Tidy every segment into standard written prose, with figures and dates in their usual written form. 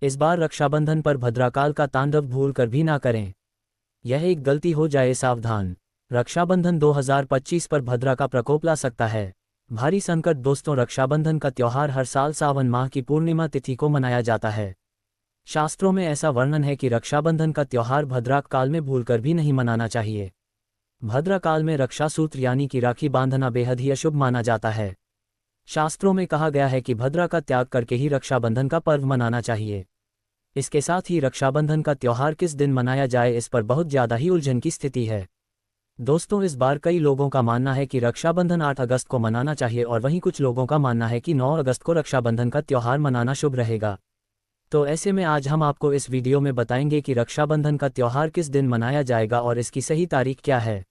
इस बार रक्षाबंधन पर भद्राकाल का तांडव भूल कर भी ना करें। यह एक गलती हो जाए, सावधान। रक्षाबंधन 2025 पर भद्रा का प्रकोप ला सकता है। भारी संकट। दोस्तों, रक्षाबंधन का त्योहार हर साल सावन माह की पूर्णिमा तिथि को मनाया जाता है। शास्त्रों में ऐसा वर्णन है कि रक्षाबंधन का त्योहार भद्राक काल में भूलकर भी नहीं मनाना चाहिए। भद्रा काल में रक्षा सूत्र यानी कि राखी बांधना बेहद ही अशुभ माना जाता है। शास्त्रों में कहा गया है कि भद्रा का त्याग करके ही रक्षाबंधन का पर्व मनाना चाहिए। इसके साथ ही रक्षाबंधन का त्योहार किस दिन मनाया जाए, इस पर बहुत ज़्यादा ही उलझन की स्थिति है। दोस्तों, इस बार कई लोगों का मानना है कि रक्षाबंधन 8 अगस्त को मनाना चाहिए और वहीं कुछ लोगों का मानना है कि 9 अगस्त को रक्षाबंधन का त्योहार मनाना शुभ रहेगा। तो ऐसे में आज हम आपको इस वीडियो में बताएंगे कि रक्षाबंधन का त्योहार किस दिन मनाया जाएगा और इसकी सही तारीख क्या है,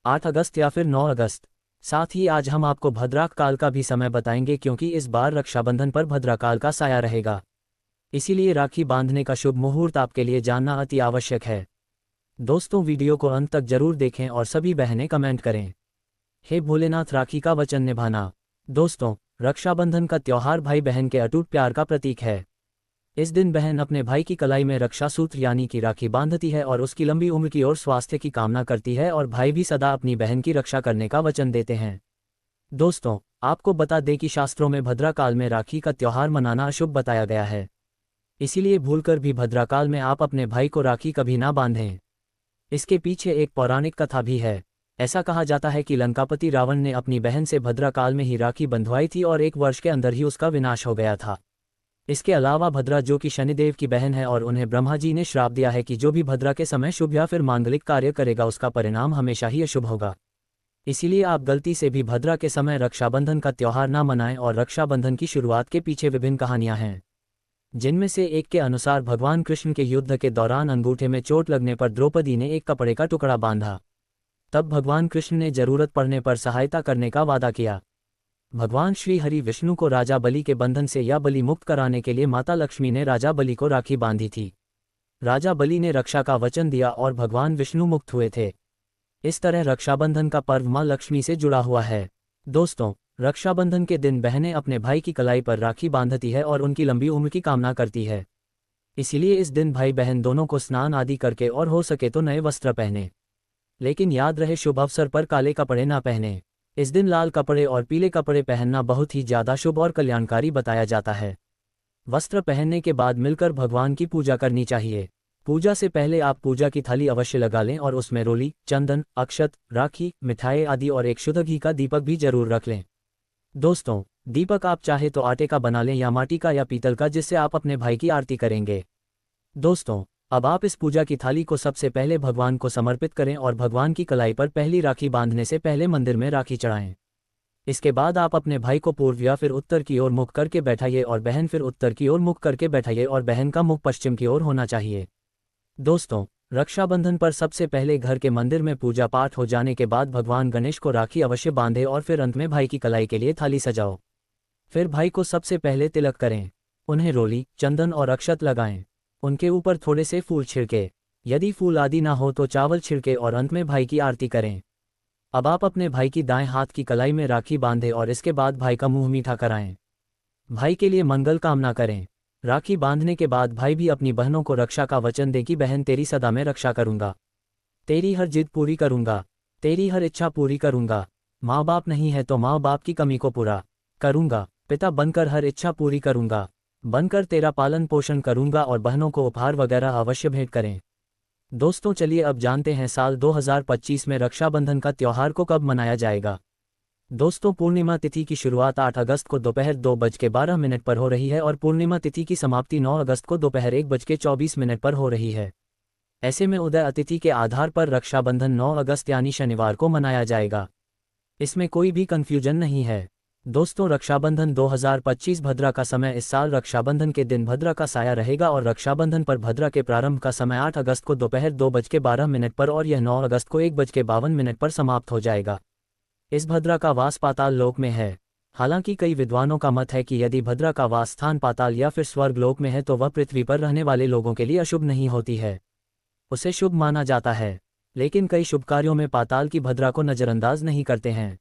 8 अगस्त या फिर 9 अगस्त। साथ ही आज हम आपको भद्राक काल का भी समय बताएंगे, क्योंकि इस बार रक्षाबंधन पर भद्राकाल का साया रहेगा। इसीलिए राखी बांधने का शुभ मुहूर्त आपके लिए जानना अति आवश्यक है। दोस्तों, वीडियो को अंत तक जरूर देखें और सभी बहनें कमेंट करें, हे भोलेनाथ राखी का वचन निभाना। दोस्तों, रक्षाबंधन का त्योहार भाई बहन के अटूट प्यार का प्रतीक है। इस दिन बहन अपने भाई की कलाई में रक्षा सूत्र यानी कि राखी बांधती है और उसकी लंबी उम्र की और स्वास्थ्य की कामना करती है, और भाई भी सदा अपनी बहन की रक्षा करने का वचन देते हैं। दोस्तों, आपको बता दें कि शास्त्रों में भद्राकाल में राखी का त्योहार मनाना अशुभ बताया गया है। इसीलिए भूलकर भी भद्राकाल में आप अपने भाई को राखी कभी ना बांधें। इसके पीछे एक पौराणिक कथा भी है। ऐसा कहा जाता है कि लंकापति रावण ने अपनी बहन से भद्राकाल में ही राखी बंधवाई थी और 1 वर्ष के अंदर ही उसका विनाश हो गया था। इसके अलावा भद्रा जो कि शनिदेव की बहन है और उन्हें ब्रह्मा जी ने श्राप दिया है कि जो भी भद्रा के समय शुभ या फिर मांगलिक कार्य करेगा उसका परिणाम हमेशा ही अशुभ होगा। इसीलिए आप गलती से भी भद्रा के समय रक्षाबंधन का त्योहार ना मनाएं। और रक्षाबंधन की शुरुआत के पीछे विभिन्न कहानियां हैं, जिनमें से एक के अनुसार भगवान कृष्ण के युद्ध के दौरान अंगूठे में चोट लगने पर द्रौपदी ने एक कपड़े का टुकड़ा बांधा। तब भगवान कृष्ण ने जरूरत पड़ने पर सहायता करने का वादा किया। भगवान श्री हरि विष्णु को राजा बलि के बंधन से या बलि मुक्त कराने के लिए माता लक्ष्मी ने राजा बलि को राखी बांधी थी। राजा बलि ने रक्षा का वचन दिया और भगवान विष्णु मुक्त हुए थे। इस तरह रक्षाबंधन का पर्व मां लक्ष्मी से जुड़ा हुआ है। दोस्तों, रक्षाबंधन के दिन बहनें अपने भाई की कलाई पर राखी बांधती है और उनकी लंबी उम्र की कामना करती है। इसीलिए इस दिन भाई बहन दोनों को स्नान आदि करके और हो सके तो नए वस्त्र पहने। लेकिन याद रहे, शुभ अवसर पर काले कपड़े ना पहने। इस दिन लाल कपड़े और पीले कपड़े पहनना बहुत ही ज़्यादा शुभ और कल्याणकारी बताया जाता है। वस्त्र पहनने के बाद मिलकर भगवान की पूजा करनी चाहिए। पूजा से पहले आप पूजा की थाली अवश्य लगा लें और उसमें रोली, चंदन, अक्षत, राखी, मिठाई आदि और एक शुद्ध घी का दीपक भी जरूर रख लें। दोस्तों, दीपक आप चाहे तो आटे का बना लें या माटी का या पीतल का, जिससे आप अपने भाई की आरती करेंगे। दोस्तों, अब आप इस पूजा की थाली को सबसे पहले भगवान को समर्पित करें और भगवान की कलाई पर पहली राखी बांधने से पहले मंदिर में राखी चढ़ाएं। इसके बाद आप अपने भाई को पूर्व या फिर उत्तर की ओर मुख करके बैठाइए और बहन फिर उत्तर की ओर मुख करके बैठाइए और बहन का मुख पश्चिम की ओर होना चाहिए। दोस्तों, रक्षाबंधन पर सबसे पहले घर के मंदिर में पूजा पाठ हो जाने के बाद भगवान गणेश को राखी अवश्य बांधे और फिर अंत में भाई की कलाई के लिए थाली सजाओ। फिर भाई को सबसे पहले तिलक करें, उन्हें रोली, चंदन और अक्षत लगाएं। उनके ऊपर थोड़े से फूल छिड़के, यदि फूल आदि ना हो तो चावल छिड़के और अंत में भाई की आरती करें। अब आप अपने भाई की दाएं हाथ की कलाई में राखी बांधें और इसके बाद भाई का मुंह मीठा कराएं। भाई के लिए मंगल कामना करें। राखी बांधने के बाद भाई भी अपनी बहनों को रक्षा का वचन दे कि बहन तेरी सदा मैं रक्षा करूंगा, तेरी हर जिद पूरी करूंगा, तेरी हर इच्छा पूरी करूंगा। माँ बाप नहीं है तो माँ बाप की कमी को पूरा करूंगा, पिता बनकर हर इच्छा पूरी करूंगा, बनकर तेरा पालन पोषण करूंगा। और बहनों को उपहार वगैरह अवश्य भेंट करें। दोस्तों, चलिए अब जानते हैं साल 2025 में रक्षाबंधन का त्योहार को कब मनाया जाएगा। दोस्तों, पूर्णिमा तिथि की शुरुआत 8 अगस्त को दोपहर 2:12 पर हो रही है और पूर्णिमा तिथि की समाप्ति 9 अगस्त को दोपहर 1:24 पर हो रही है। ऐसे में उदय अतिथि के आधार पर रक्षाबंधन 9 अगस्त यानी शनिवार को मनाया जाएगा। इसमें कोई भी कन्फ्यूजन नहीं है। दोस्तों, रक्षाबंधन 2025 भद्रा का समय इस साल रक्षाबंधन के दिन भद्रा का साया रहेगा और रक्षाबंधन पर भद्रा के प्रारंभ का समय 8 अगस्त को दोपहर 2:12 पर और यह 9 अगस्त को 1:52 पर समाप्त हो जाएगा। इस भद्रा का वास पाताल लोक में है। हालांकि कई विद्वानों का मत है कि यदि भद्रा का वास स्थान पाताल या फिर स्वर्ग लोक में है तो वह पृथ्वी पर रहने वाले लोगों के लिए अशुभ नहीं होती है, उसे शुभ माना जाता है। लेकिन कई शुभ कार्यों में पाताल की भद्रा को नज़रअंदाज नहीं करते हैं।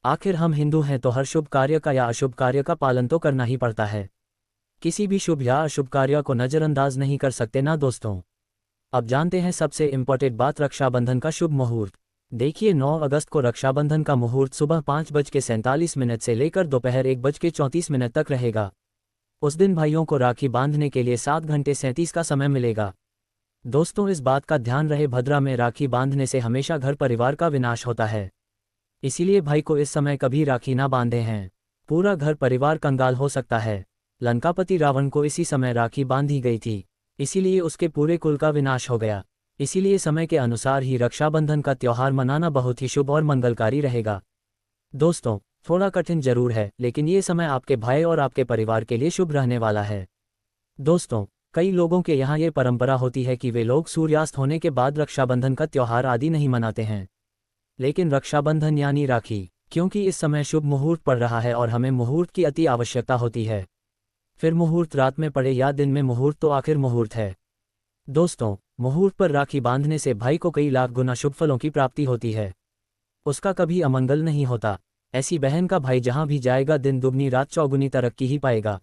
आखिर हम हिंदू हैं तो हर शुभ कार्य का या अशुभ कार्य का पालन तो करना ही पड़ता है। किसी भी शुभ या अशुभ कार्य को नज़रअंदाज नहीं कर सकते ना दोस्तों। अब जानते हैं सबसे इम्पोर्टेंट बात, रक्षाबंधन का शुभ मुहूर्त। देखिए 9 अगस्त को रक्षाबंधन का मुहूर्त सुबह 5:47 से लेकर दोपहर 1:34 तक रहेगा। उस दिन भाइयों को राखी बांधने के लिए 7 घंटे 37 का समय मिलेगा। दोस्तों इस बात का ध्यान रहे, भद्रा में राखी बांधने से हमेशा घर परिवार का विनाश होता है। इसीलिए भाई को इस समय कभी राखी ना बांधे हैं, पूरा घर परिवार कंगाल हो सकता है। लंकापति रावण को इसी समय राखी बांधी गई थी, इसीलिए उसके पूरे कुल का विनाश हो गया। इसीलिए समय के अनुसार ही रक्षाबंधन का त्यौहार मनाना बहुत ही शुभ और मंगलकारी रहेगा। दोस्तों थोड़ा कठिन जरूर है, लेकिन ये समय आपके भाई और आपके परिवार के लिए शुभ रहने वाला है। दोस्तों कई लोगों के यहाँ ये परंपरा होती है कि वे लोग सूर्यास्त होने के बाद रक्षाबंधन का त्यौहार आदि नहीं मनाते हैं, लेकिन रक्षाबंधन यानी राखी, क्योंकि इस समय शुभ मुहूर्त पड़ रहा है और हमें मुहूर्त की अति आवश्यकता होती है। फिर मुहूर्त रात में पड़े या दिन में, मुहूर्त तो आखिर मुहूर्त है। दोस्तों मुहूर्त पर राखी बांधने से भाई को कई लाख गुना शुभ फलों की प्राप्ति होती है, उसका कभी अमंगल नहीं होता। ऐसी बहन का भाई जहां भी जाएगा दिन दुगनी रात चौगुनी तरक्की ही पाएगा।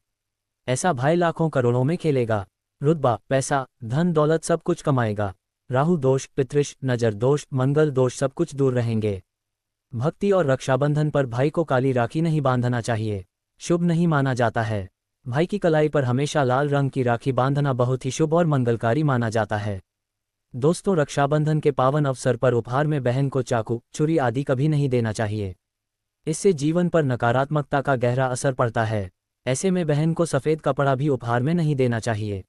ऐसा भाई लाखों करोड़ों में खेलेगा, रुतबा पैसा धन दौलत सब कुछ कमाएगा। राहु दोष, पितृष, नजर दोष, मंगल दोष सब कुछ दूर रहेंगे। भक्ति और रक्षाबंधन पर भाई को काली राखी नहीं बांधना चाहिए, शुभ नहीं माना जाता है। भाई की कलाई पर हमेशा लाल रंग की राखी बांधना बहुत ही शुभ और मंगलकारी माना जाता है। दोस्तों रक्षाबंधन के पावन अवसर पर उपहार में बहन को चाकू, छुरी आदि कभी नहीं देना चाहिए, इससे जीवन पर नकारात्मकता का गहरा असर पड़ता है। ऐसे में बहन को सफ़ेद कपड़ा भी उपहार में नहीं देना चाहिए,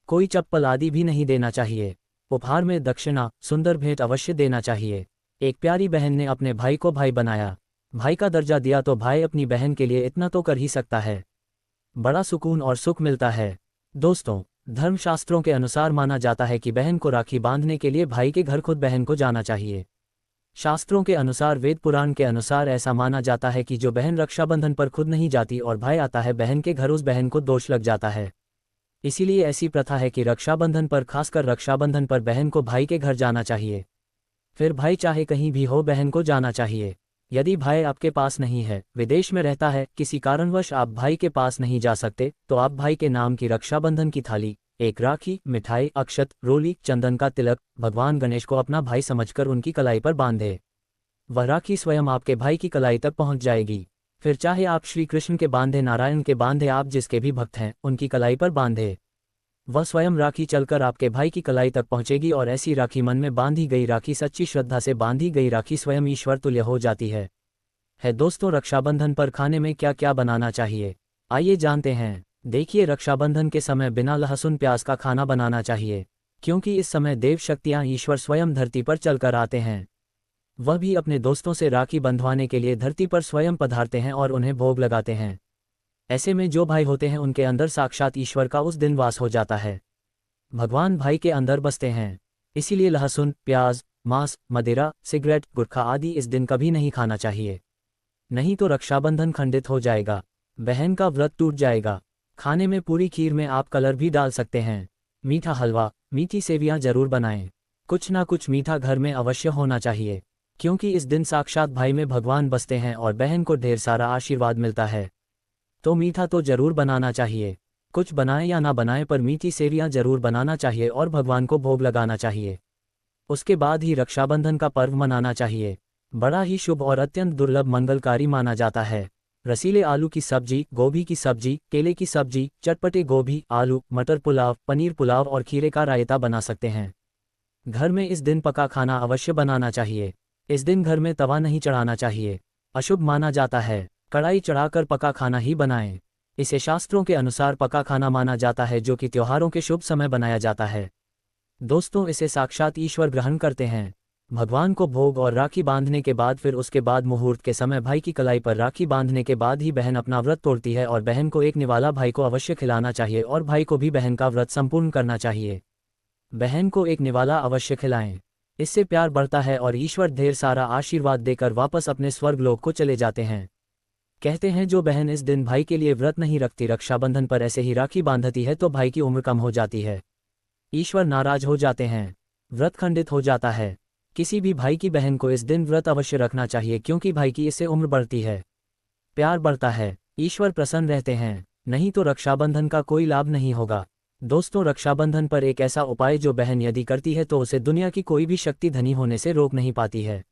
कोई चप्पल आदि भी नहीं देना चाहिए। उपहार में दक्षिणा, सुंदर भेंट अवश्य देना चाहिए। एक प्यारी बहन ने अपने भाई को भाई बनाया, भाई का दर्जा दिया, तो भाई अपनी बहन के लिए इतना तो कर ही सकता है, बड़ा सुकून और सुख मिलता है। दोस्तों धर्मशास्त्रों के अनुसार माना जाता है कि बहन को राखी बांधने के लिए भाई के घर खुद बहन को जाना चाहिए। शास्त्रों के अनुसार, वेद पुराण के अनुसार ऐसा माना जाता है कि जो बहन रक्षाबंधन पर खुद नहीं जाती और भाई आता है बहन के घर, उस बहन को दोष लग जाता है। इसीलिए ऐसी प्रथा है कि रक्षाबंधन पर, खासकर रक्षाबंधन पर बहन को भाई के घर जाना चाहिए। फिर भाई चाहे कहीं भी हो, बहन को जाना चाहिए। यदि भाई आपके पास नहीं है, विदेश में रहता है, किसी कारणवश आप भाई के पास नहीं जा सकते, तो आप भाई के नाम की रक्षाबंधन की थाली, एक राखी, मिठाई, अक्षत, रोली, चंदन का तिलक, भगवान गणेश को अपना भाई समझकर उनकी कलाई पर बांधे। वह राखी स्वयं आपके भाई की कलाई तक पहुंच जाएगी। फिर चाहे आप श्री कृष्ण के बांधे, नारायण के बांधे, आप जिसके भी भक्त हैं उनकी कलाई पर बांधे, वह स्वयं राखी चलकर आपके भाई की कलाई तक पहुंचेगी। और ऐसी राखी, मन में बांधी गई राखी, सच्ची श्रद्धा से बांधी गई राखी स्वयं ईश्वर तुल्य हो जाती है। दोस्तों रक्षाबंधन पर खाने में क्या क्या बनाना चाहिए, आइए जानते हैं। देखिए रक्षाबंधन के समय बिना लहसुन प्याज का खाना बनाना चाहिए, क्योंकि इस समय देव शक्तियाँ, ईश्वर स्वयं धरती पर चलकर आते हैं। वह भी अपने दोस्तों से राखी बंधवाने के लिए धरती पर स्वयं पधारते हैं और उन्हें भोग लगाते हैं। ऐसे में जो भाई होते हैं उनके अंदर साक्षात ईश्वर का उस दिन वास हो जाता है, भगवान भाई के अंदर बसते हैं। इसीलिए लहसुन, प्याज, मांस, मदिरा, सिगरेट, गुटखा आदि इस दिन कभी नहीं खाना चाहिए, नहीं तो रक्षाबंधन खंडित हो जाएगा, बहन का व्रत टूट जाएगा। खाने में पूरी खीर में आप कलर भी डाल सकते हैं। मीठा हलवा, मीठी सेवियां जरूर बनाएं। कुछ ना कुछ मीठा घर में अवश्य होना चाहिए, क्योंकि इस दिन साक्षात भाई में भगवान बसते हैं और बहन को ढेर सारा आशीर्वाद मिलता है। तो मीठा तो जरूर बनाना चाहिए, कुछ बनाएं या ना बनाएं, पर मीठी सेवियां जरूर बनाना चाहिए और भगवान को भोग लगाना चाहिए। उसके बाद ही रक्षाबंधन का पर्व मनाना चाहिए। बड़ा ही शुभ और अत्यंत दुर्लभ मंगलकारी माना जाता है। रसीले आलू की सब्जी, गोभी की सब्जी, केले की सब्जी, चटपटे गोभी, आलू, मटर पुलाव, पनीर पुलाव और खीरे का रायता बना सकते हैं। घर में इस दिन पका खाना अवश्य बनाना चाहिए। इस दिन घर में तवा नहीं चढ़ाना चाहिए, अशुभ माना जाता है। कढ़ाई चढ़ाकर पका खाना ही बनाएं। इसे शास्त्रों के अनुसार पका खाना माना जाता है, जो कि त्योहारों के शुभ समय बनाया जाता है। दोस्तों इसे साक्षात ईश्वर ग्रहण करते हैं। भगवान को भोग और राखी बांधने के बाद, फिर उसके बाद मुहूर्त के समय भाई की कलाई पर राखी बांधने के बाद ही बहन अपना व्रत तोड़ती है और बहन को एक निवाला भाई को अवश्य खिलाना चाहिए और भाई को भी बहन का व्रत संपूर्ण करना चाहिए। बहन को एक निवाला अवश्य खिलाएं, इससे प्यार बढ़ता है और ईश्वर ढेर सारा आशीर्वाद देकर वापस अपने स्वर्गलोक को चले जाते हैं। कहते हैं जो बहन इस दिन भाई के लिए व्रत नहीं रखती, रक्षाबंधन पर ऐसे ही राखी बांधती है, तो भाई की उम्र कम हो जाती है, ईश्वर नाराज हो जाते हैं, व्रत खंडित हो जाता है। किसी भी भाई की बहन को इस दिन व्रत अवश्य रखना चाहिए, क्योंकि भाई की इससे उम्र बढ़ती है, प्यार बढ़ता है, ईश्वर प्रसन्न रहते हैं। नहीं तो रक्षाबंधन का कोई लाभ नहीं होगा। दोस्तों, रक्षाबंधन पर एक ऐसा उपाय जो बहन यदि करती है तो उसे दुनिया की कोई भी शक्ति धनी होने से रोक नहीं पाती है।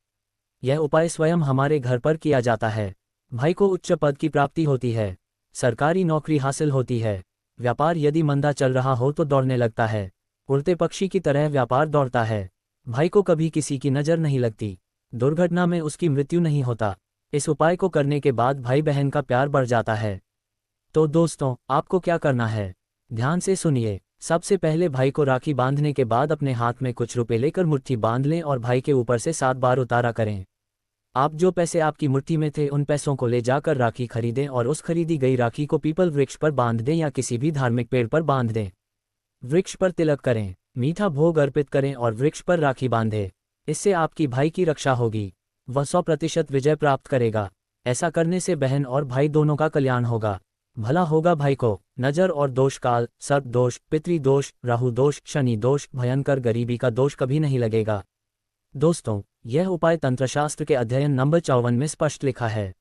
यह उपाय स्वयं हमारे घर पर किया जाता है। भाई को उच्च पद की प्राप्ति होती है, सरकारी नौकरी हासिल होती है, व्यापार यदि मंदा चल रहा हो तो दौड़ने लगता है, उड़ते पक्षी की तरह व्यापार दौड़ता है, भाई को कभी किसी की नज़र नहीं लगती, दुर्घटना में उसकी मृत्यु नहीं होता। इस उपाय को करने के बाद भाई बहन का प्यार बढ़ जाता है। तो दोस्तों, आपको क्या करना है, ध्यान से सुनिए। सबसे पहले भाई को राखी बांधने के बाद अपने हाथ में कुछ रुपए लेकर मुट्ठी बांध लें और भाई के ऊपर से 7 बार उतारा करें। आप जो पैसे आपकी मुट्ठी में थे उन पैसों को ले जाकर राखी खरीदें और उस खरीदी गई राखी को पीपल वृक्ष पर बांध दें या किसी भी धार्मिक पेड़ पर बांध दें। वृक्ष पर तिलक करें, मीठा भोग अर्पित करें और वृक्ष पर राखी बांधें। इससे आपकी भाई की रक्षा होगी, वह 100% विजय प्राप्त करेगा। ऐसा करने से बहन और भाई दोनों का कल्याण होगा, भला होगा भाई को। नजर और दोष काल, सर्प दोष, पितृदोष, राहु दोष, शनि दोष, भयंकर गरीबी का दोष कभी नहीं लगेगा। दोस्तों, यह उपाय तंत्रशास्त्र के अध्ययन नंबर 54 में स्पष्ट लिखा है।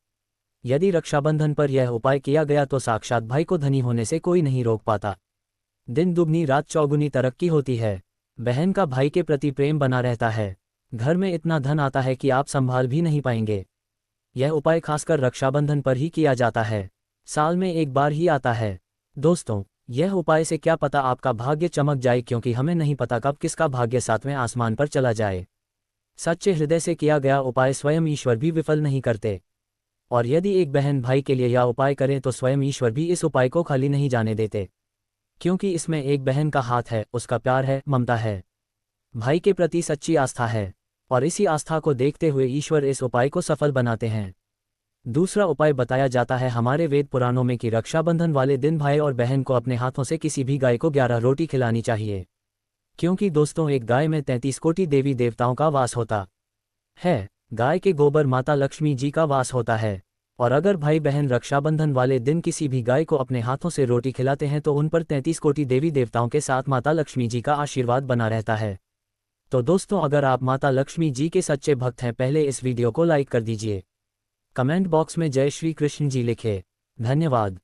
यदि रक्षाबंधन पर यह उपाय किया गया तो साक्षात भाई को धनी होने से कोई नहीं रोक पाता। दिन दुगनी रात चौगुनी तरक्की होती है, बहन का भाई के प्रति प्रेम बना रहता है, घर में इतना धन आता है कि आप संभाल भी नहीं पाएंगे। यह उपाय खासकर रक्षाबंधन पर ही किया जाता है, साल में एक बार ही आता है। दोस्तों, यह उपाय से क्या पता आपका भाग्य चमक जाए, क्योंकि हमें नहीं पता कब किसका भाग्य 7वें आसमान पर चला जाए। सच्चे हृदय से किया गया उपाय स्वयं ईश्वर भी विफल नहीं करते। और यदि एक बहन भाई के लिए यह उपाय करें तो स्वयं ईश्वर भी इस उपाय को खाली नहीं जाने देते, क्योंकि इसमें एक बहन का हाथ है, उसका प्यार है, ममता है, भाई के प्रति सच्ची आस्था है, और इसी आस्था को देखते हुए ईश्वर इस उपाय को सफल बनाते हैं। दूसरा उपाय बताया जाता है हमारे वेद पुराणों में कि रक्षाबंधन वाले दिन भाई और बहन को अपने हाथों से किसी भी गाय को 11 रोटी खिलानी चाहिए, क्योंकि दोस्तों एक गाय में 33 कोटि देवी देवताओं का वास होता है। गाय के गोबर माता लक्ष्मी जी का वास होता है, और अगर भाई बहन रक्षाबंधन वाले दिन किसी भी गाय को अपने हाथों से रोटी खिलाते हैं तो उन पर 33 कोटि देवी देवताओं के साथ माता लक्ष्मी जी का आशीर्वाद बना रहता है। तो दोस्तों, अगर आप माता लक्ष्मी जी के सच्चे भक्त हैं, पहले इस वीडियो को लाइक कर दीजिए, कमेंट बॉक्स में जय श्री कृष्ण जी लिखे। धन्यवाद।